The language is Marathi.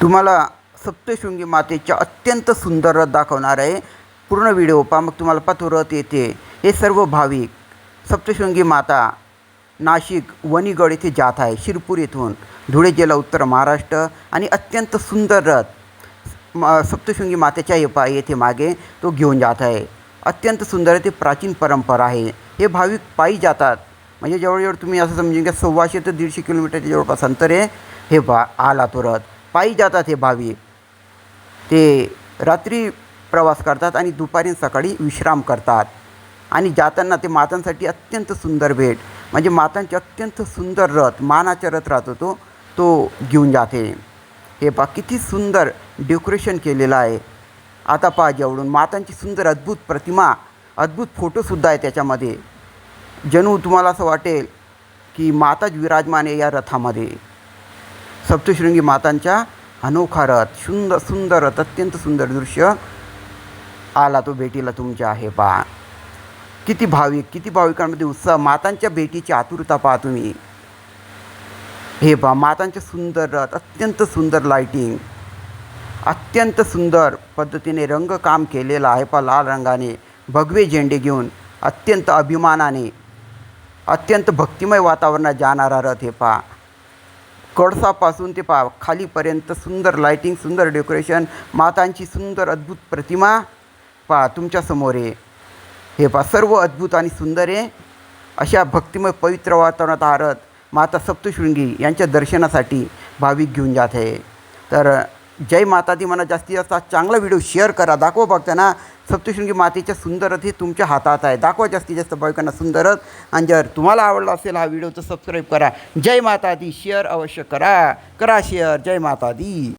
तुम्हाला सप्तशृंगी मातेच्या अत्यंत सुंदर रथ दाखवणार आहे. पूर्ण व्हिडिओ पहा, मग तुम्हाला पाहतो रथ येते. हे सर्व भाविक सप्तशृंगी माता नाशिक वणीगड येथे जात आहे. शिरपूर येथून धुळे जिल्हा उत्तर महाराष्ट्र. आणि अत्यंत सुंदर रथ सप्तशृंगी मातेच्या येथे मागे तो घेऊन जात आहे. अत्यंत सुंदर ते प्राचीन परंपरा आहे. हे भाविक पायी जातात, म्हणजे जवळजवळ तुम्ही असं समजून घ्या 100 ते 150 किलोमीटरच्या जवळपास अंतर आहे. हे आला तो रथ. पायी जातात हे भाविक. ते रात्री प्रवास करतात आणि दुपारी सकाळी विश्राम करतात. आणि जाताना ते मातांसाठी अत्यंत सुंदर भेट, म्हणजे मातांचे अत्यंत सुंदर रथ, मानाचा रथ राहतो तो घेऊन जाते. हे पहा किती सुंदर डेकोरेशन केलेलं आहे. आता पहा जवळून मातांची सुंदर अद्भुत प्रतिमा, अद्भुत फोटोसुद्धा आहे त्याच्यामध्ये. जणू तुम्हाला असं वाटेल की माताच विराजमान आहे या रथामध्ये. सप्तशृंगी मातांच्या अनोखा रथ, सुंदर रथ, अत्यंत सुंदर दृश्य आला तो भेटीला तुमच्या. आहे पहा किती भाविकांमध्ये उत्साह, मातांच्या भेटीची आतुरता पहा तुम्ही. हे पहा मातांचे सुंदर रथ, अत्यंत सुंदर लाईटिंग, अत्यंत सुंदर पद्धतीने रंगकाम केलेलं आहे. पहा लाल रंगाने भगवे झेंडे घेऊन अत्यंत अभिमानाने, अत्यंत भक्तिमय वातावरणात जाणारा रथ. हे पहा कळसापासून ते पहा खालीपर्यंत सुंदर लाईटिंग, सुंदर डेकोरेशन, मातांची सुंदर अद्भुत प्रतिमा पहा तुमच्यासमोर आहे. हे पहा सर्व अद्भुत आणि सुंदर आहे. अशा भक्तिमय पवित्र वातावरणात हा रथ माता सप्तशृंगी यांच्या दर्शनासाठी भाविक घेऊन जात आहे. तर जय माता दी म्हणा. जास्तीत जास्त चांगला व्हिडिओ शेअर करा, दाखवा बघताना. सप्तशृंगी मातेच्या सुंदर रथ हे तुमच्या हातात आहे. दाखवा जास्तीत जास्त भाविकांना सुंदर रथ. आणि जर तुम्हाला आवडला असेल हा व्हिडिओ तर सबस्क्राईब करा. जय माता दी. शेअर अवश्य करा शेअर. जय माता दी.